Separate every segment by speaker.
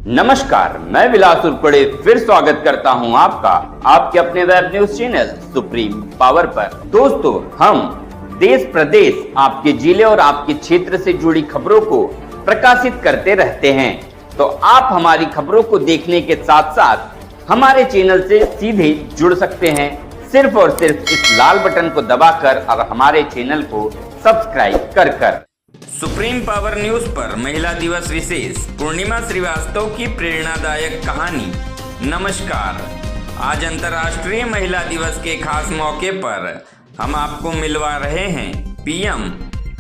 Speaker 1: नमस्कार, मैं विलास उर्पड़े फिर स्वागत करता हूं आपका आपके अपने web news channel supreme power पर। दोस्तों, हम देश प्रदेश, आपके जिले और आपके क्षेत्र से जुड़ी खबरों को प्रकाशित करते रहते हैं। तो आप हमारी खबरों को देखने के साथ साथ हमारे चैनल से सीधे जुड़ सकते हैं, सिर्फ और सिर्फ इस लाल बटन को दबाकर और हमारे चैनल को सब्सक्राइब कर। सुप्रीम पावर न्यूज पर महिला दिवस विशेष, पूर्णिमा श्रीवास्तव की प्रेरणादायक कहानी। नमस्कार, आज अंतर्राष्ट्रीय महिला दिवस के खास मौके पर हम आपको मिलवा रहे हैं पीएम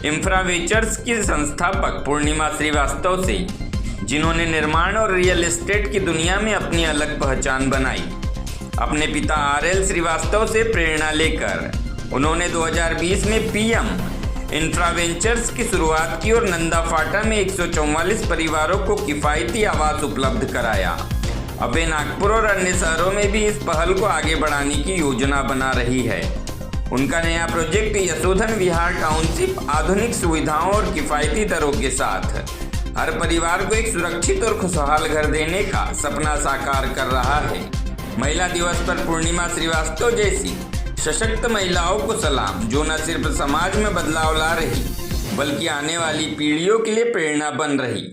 Speaker 1: इंफ्रावेंचर्स की संस्थापक पूर्णिमा श्रीवास्तव से, जिन्होंने निर्माण और रियल एस्टेट की दुनिया में अपनी अलग पहचान बनाई। अपने पिता आरएल श्रीवास्तव से प्रेरणा लेकर उन्होंने 2020 में पीएम इंफ्रावेंचर्स की शुरुआत की और नंदाफाटा में 144 परिवारों को किफायती आवास उपलब्ध कराया। अब वे नागपुर और अन्य शहरों में भी इस पहल को आगे बढ़ाने की योजना बना रही है। उनका नया प्रोजेक्ट यशोधन विहार टाउनशिप आधुनिक सुविधाओं और किफायती दरों के साथ हर परिवार को एक सुरक्षित और खुशहाल घर देने का सपना साकार कर रहा है। महिला दिवस पर पूर्णिमा श्रीवास्तव जैसी सशक्त महिलाओं को सलाम, जो न सिर्फ समाज में बदलाव ला रही बल्कि आने वाली पीढ़ियों के लिए प्रेरणा बन रही।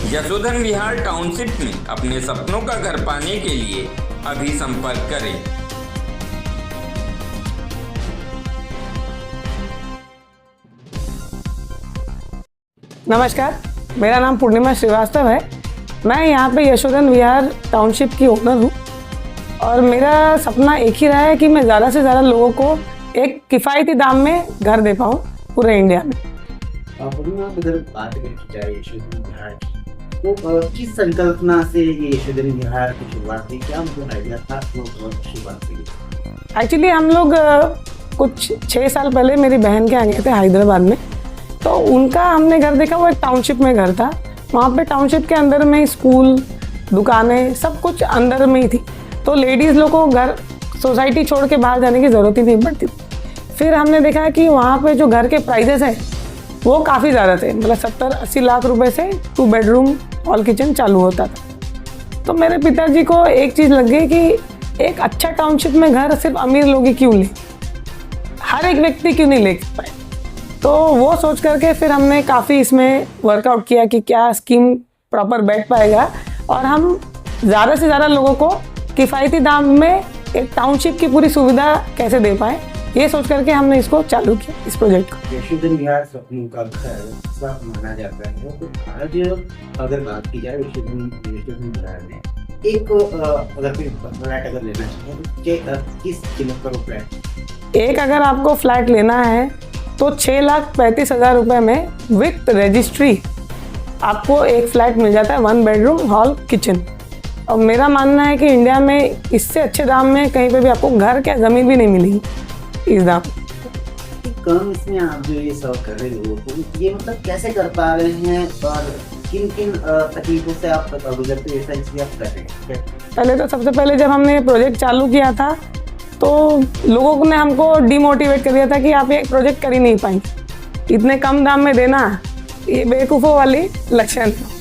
Speaker 1: यशोधन विहार टाउनशिप में अपने सपनों का घर पाने के लिए अभी संपर्क करें।
Speaker 2: नमस्कार, मेरा नाम पूर्णिमा श्रीवास्तव है। मैं यहाँ पे यशोधन विहार टाउनशिप की ओनर हूँ और मेरा सपना एक ही रहा है कि मैं ज़्यादा से ज़्यादा लोगों को एक किफ़ायती दाम में घर दे पाऊँ पूरे इंडिया में।
Speaker 3: अगर बात की जाए यशोधन विहार की, तो किस संकल्पना से ये यशोधन विहार की शुरुआत हुई? क्या मतलब आइडिया था शुरुआत हुई?
Speaker 2: एक्चुअली हम लोग कुछ 6 साल पहले मेरी बहन के यहाँ गए थे हैदराबाद में, तो उनका हमने घर देखा। वो एक टाउनशिप में घर था। वहाँ पे टाउनशिप के अंदर में स्कूल, दुकानें, सब कुछ अंदर में ही थी। तो लेडीज़ लोग को घर सोसाइटी छोड़ के बाहर जाने की ज़रूरत ही नहीं पड़ती। फिर हमने देखा कि वहाँ पे जो घर के प्राइजेस हैं वो काफ़ी ज़्यादा थे, मतलब 70-80 लाख रुपए से 2 बेडरूम हॉल किचन चालू होता था। तो मेरे पिताजी को एक चीज़ लग गई कि एक अच्छा टाउनशिप में घर सिर्फ अमीर लोग ही क्यों लें, हर एक व्यक्ति क्यों नहीं ले पाए। तो वो सोच करके फिर हमने काफ़ी इसमें वर्कआउट किया कि क्या स्कीम प्रॉपर बैठ पाएगा और हम ज़्यादा से ज़्यादा लोगों को किफ़ायती दाम में एक टाउनशिप की पूरी सुविधा कैसे दे पाएँ, ये सोच करके हमने इसको चालू किया, इस प्रोजेक्ट को।
Speaker 3: यशोधन विहार सपनों का घर माना जाता है। तो आज अगर बात की जाए यशोधन विहार में एक अगर कोई फ्लैट अगर लेना चाहिए तो किस कीमत पर फ्लैट?
Speaker 2: एक अगर आपको फ्लैट लेना है तो 6,35,000 रुपये में विथ रजिस्ट्री आपको एक फ्लैट मिल जाता है, 1 बेडरूम हॉल किचन। और मेरा मानना है कि इंडिया में इससे अच्छे दाम में कहीं पे भी आपको घर क्या ज़मीन भी नहीं मिलेगी इस दाम।
Speaker 3: कम इसमें आप जो ये सब कर रहे हो तो ये मतलब कैसे कर पा रहे हैं और किन किन तकलीफों से आप गुजरते हैं, ऐसा इसलिए आप कर रहे हैं?
Speaker 2: पहले तो सबसे पहले जब हमने प्रोजेक्ट चालू किया था तो लोगों ने हमको डिमोटिवेट कर दिया था कि आप ये प्रोजेक्ट कर ही नहीं पाएंगे, इतने कम दाम में देना ये बेवकूफ़ों वाली लक्षण है।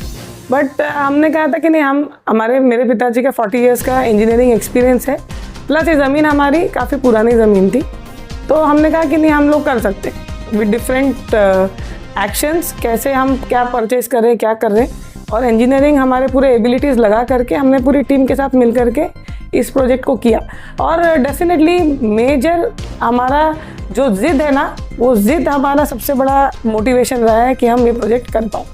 Speaker 2: बट हमने कहा था कि नहीं, मेरे पिताजी का 40 इयर्स का इंजीनियरिंग एक्सपीरियंस है, प्लस ये ज़मीन हमारी काफ़ी पुरानी ज़मीन थी। तो हमने कहा कि नहीं, हम लोग कर सकते विद डिफरेंट एक्शंस, कैसे हम क्या परचेज कर रहे हैं, क्या कर रहे हैं, और इंजीनियरिंग हमारे पूरे एबिलिटीज़ लगा करके हमने पूरी टीम के साथ मिल करके इस प्रोजेक्ट को किया। और डेफिनेटली मेजर हमारा जो जिद है ना, वो जिद हमारा सबसे बड़ा मोटिवेशन रहा है कि हम ये प्रोजेक्ट कर पाओ।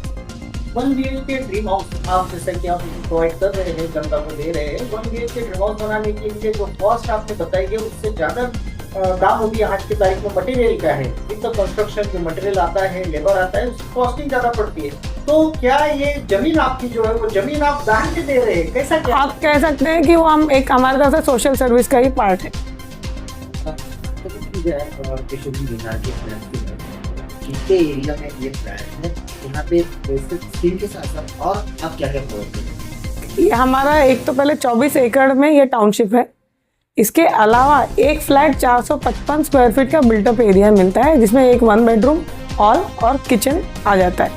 Speaker 3: 1 BHK ड्रीम हाउस आप जैसा कि आप प्रोवाइड कर रहे हैं, जनता को दे रहे हैं। 1 BHK ड्रीम हाउस बनाने के लिए जो कॉस्ट आपने बताई है उससे ज़्यादा दाम होगी आज की तारीख में मटेरियल का है। विद कंस्ट्रक्शन जो मटेरियल आता है, लेबर आता है, उसकी कॉस्टिंग ज़्यादा पड़ती है। तो क्या ये जमीन आपकी जो है वो जमीन आप दान के दे रहे हैं? कैसा क्या
Speaker 2: आप कह सकते हैं कि वो हम एक हमारे तरफ से सोशल सर्विस का ही पार्ट है।
Speaker 3: कितने एरिया में ये फ्लैट है, यहाँ पे स्कीम के साथ साथ और आप क्या क्या प्रोवाइड करें?
Speaker 2: ये हमारा एक तो पहले 24 एकड़ में ये टाउनशिप है। इसके अलावा एक फ्लैट 455 स्क्वायर फीट का बिल्टअप एरिया मिलता है, जिसमें एक 1 बेडरूम हॉल और किचन आ जाता है।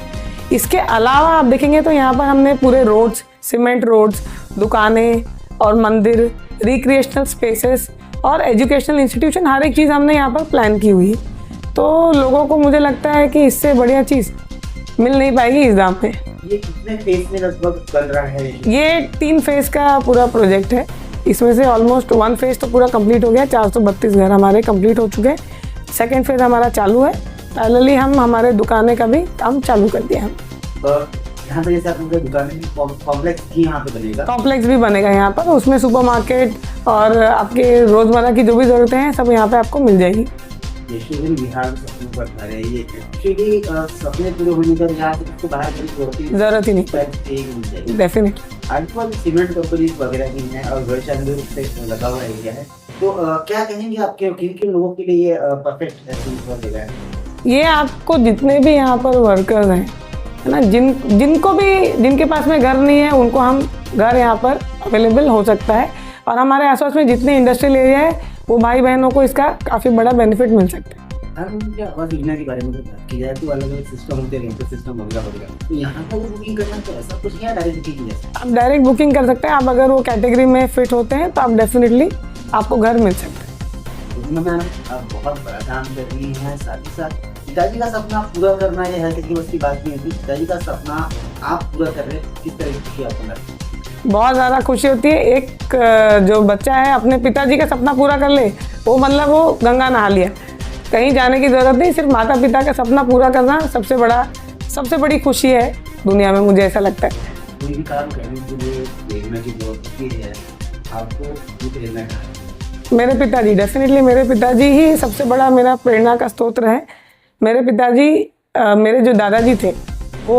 Speaker 2: इसके अलावा आप देखेंगे तो यहाँ पर हमने पूरे रोड्स, सीमेंट रोड्स, दुकानें और मंदिर, रिक्रिएशनल स्पेसेस और एजुकेशनल इंस्टीट्यूशन, हर एक चीज़ हमने यहाँ पर प्लान की हुई है। तो लोगों को मुझे लगता है कि इससे बढ़िया चीज़ मिल नहीं पाएगी इस दाम पे।
Speaker 3: ये कितने फेज में लगभग बन रहा है?
Speaker 2: ये 3 फेज़ का पूरा प्रोजेक्ट है। इसमें से ऑलमोस्ट 1 फेज़ तो पूरा कंप्लीट हो गया, 432 घर हमारे कंप्लीट हो चुके हैं। 2nd फेज़ हमारा चालू है। पैरेलली हम हमारे दुकानें का भी काम चालू कर दिया हम।
Speaker 3: यहाँ पे जैसे आपके दुकानें भी कॉम्प्लेक्स भी यहाँ पे बनेगा?
Speaker 2: कॉम्प्लेक्स भी बनेगा यहाँ पर, उसमें सुपरमार्केट और आपके रोज़मर्रा की जो भी ज़रूरतें हैं सब यहाँ पे आपको मिल जाएगी।
Speaker 3: यशोधन बिहार में सपने पर घर है ये, एक्चुअली सपने पूरे होने का यहाँ से उसको बाहर जाने की
Speaker 2: ज़रूरत ही नहीं,
Speaker 3: मिल जाएगी
Speaker 2: डेफिनेटली।
Speaker 3: आजकल सीमेंट कंपनीज वगैरह भी हैं और घर चांदूर से लगा हुआ एरिया है, तो क्या कहेंगे आपके किन किन लोगों के लिए ये परफेक्ट जगह है?
Speaker 2: ये आपको जितने भी यहाँ पर वर्कर्स हैं, है ना, जिनके पास में घर नहीं है उनको हम घर यहाँ पर अवेलेबल हो सकता है। और हमारे आसपास में जितने इंडस्ट्रियल एरिया है वो भाई बहनों को इसका काफ़ी बड़ा बेनिफिट मिल सकता है।
Speaker 3: आवास योजना के बारे में बात की जाए तो अलग अलग सिस्टम होते हैं, सिस्टम होगा, तो यहाँ पर बुकिंग करना तो ऐसा कुछ है डायरेक्ट बुकिंग?
Speaker 2: आप डायरेक्ट बुकिंग कर सकते हैं। आप अगर वो कैटेगरी में फिट होते हैं तो आप डेफिनेटली आपको घर मिल सकता है।
Speaker 3: मैम आप बहुत बड़ा काम कर रही हैं, साथ ही साथ पिताजी का सपना पूरा करना है, हर किसी बस की बात नहीं होती। पिताजी का सपना आप पूरा कर रहे हैं, किस तरह की खुशी आपको लगती है?
Speaker 2: बहुत ज़्यादा खुशी होती है। एक जो बच्चा है अपने पिताजी का सपना पूरा कर ले, वो मतलब वो गंगा नहा लिया, कहीं जाने की ज़रूरत नहीं। सिर्फ माता पिता का सपना पूरा करना सबसे बड़ी खुशी है दुनिया में, मुझे ऐसा लगता है।
Speaker 3: कोई भी काम करने के लिए प्रेरणा की जरूरत होती है, आपको भी प्रेरणा है?
Speaker 2: मेरे पिताजी, डेफिनेटली मेरे पिताजी ही सबसे बड़ा मेरा प्रेरणा का स्रोत है। मेरे पिताजी, मेरे जो दादाजी थे वो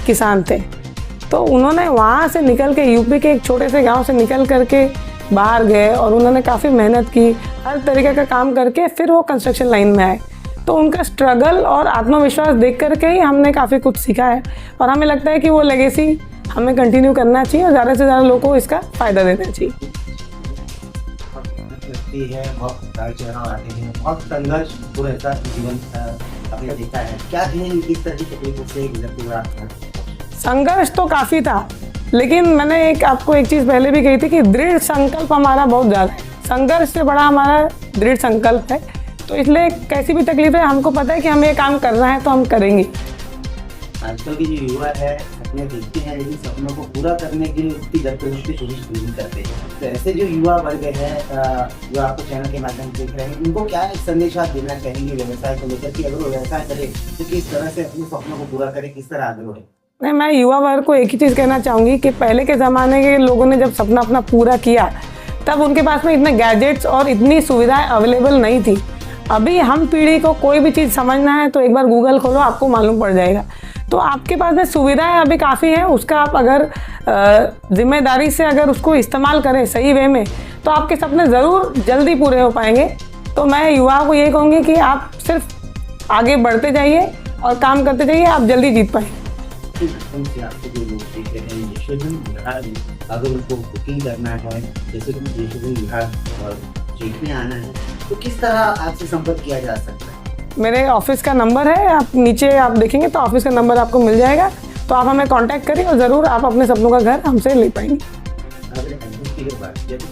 Speaker 2: किसान थे, तो उन्होंने वहाँ से निकल के यूपी के एक छोटे से गांव से निकल करके बाहर गए और उन्होंने काफ़ी मेहनत की, हर तरीके का काम करके फिर वो कंस्ट्रक्शन लाइन में आए। तो उनका स्ट्रगल और आत्मविश्वास देख करके ही हमने काफ़ी कुछ सीखा है और हमें लगता है कि वो लेगेसी हमें कंटिन्यू करना चाहिए और ज़्यादा से ज़्यादा लोगों को इसका फ़ायदा देना चाहिए।
Speaker 3: बहुत चढ़ाव आते हैं, बहुत संघर्ष पूरा ऐसा जीवन आपने देखा है, क्या कहेंगे किस तरह की तकलीफों से गुजरते हुए आप?
Speaker 2: संघर्ष तो काफ़ी था, लेकिन मैंने आपको एक चीज़ पहले भी कही थी कि दृढ़ संकल्प हमारा बहुत ज़्यादा है। संघर्ष से बड़ा हमारा दृढ़ संकल्प है, तो इसलिए कैसी भी तकलीफ है हमको पता है कि हमें ये काम करना है तो हम करेंगे।
Speaker 3: आजकल के जो युवा है सपने देखते हैं, लेकिन सपनों को पूरा करने के लिए उसकी जबरदस्ती कोशिश नहीं करते। तो ऐसे जो युवा वर्ग है जो आपको चैनल के माध्यम से देख रहे हैं, उनको क्या एक संदेश आप देना चाहेंगे व्यवसाय को लेकर कि अगर वो व्यवसाय करे तो किस तरह से अपने सपनों को पूरा करे, किस तरह आगे बढ़े?
Speaker 2: नहीं, मैं युवा वर्ग को एक ही चीज़ कहना चाहूँगी कि पहले के ज़माने के लोगों ने जब सपना अपना पूरा किया तब उनके पास में इतने गैजेट्स और इतनी सुविधाएं अवेलेबल नहीं थी। अभी हम पीढ़ी को कोई भी चीज़ समझना है तो एक बार गूगल खोलो, आपको मालूम पड़ जाएगा। तो आपके पास में सुविधाएं अभी काफ़ी हैं, उसका आप अगर जिम्मेदारी से अगर उसको इस्तेमाल करें सही वे में तो आपके सपने ज़रूर जल्दी पूरे हो पाएंगे। तो मैं युवाओं को यही कहूँगी कि आप सिर्फ आगे बढ़ते जाइए और काम करते जाइए, आप जल्दी जीत पाएंगे।
Speaker 3: आपको जो लोग देख रहे हैं यशोधन बिहार में, अगर उनको बुकिंग करना है, जैसे कि यशोधन बिहार और जेट में आना है, तो किस तरह आपसे संपर्क किया जा सकता है?
Speaker 2: मेरे ऑफिस का नंबर है, आप नीचे आप देखेंगे तो ऑफिस का नंबर आपको मिल जाएगा, तो आप हमें कांटेक्ट करिए और ज़रूर आप अपने सपनों का घर हमसे ले पाएंगे।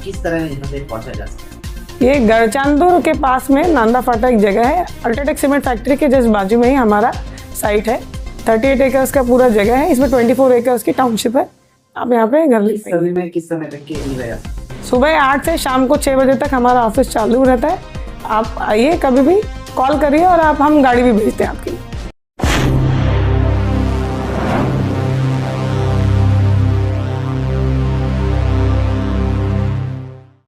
Speaker 3: किस तरह यहाँ से पहुँचा जा सकता है?
Speaker 2: ये गढ़चांदुर के पास में नांदा फाटा एक जगह है, अल्ट्राटेक सीमेंट फैक्ट्री के जस्ट बाजू में ही हमारा साइट है। 38 एकर्स का पूरा जगह है, इसमें 24 एकर्स की टाउनशिप है। आप यहाँ पे घर ले पाएंगे।
Speaker 3: किस समय तक के लिए?
Speaker 2: सुबह 8 से शाम को 6 बजे तक हमारा ऑफिस चालू रहता है। आप आइए, कभी भी कॉल करिए और हम गाड़ी भी भेजते हैं आपके लिए।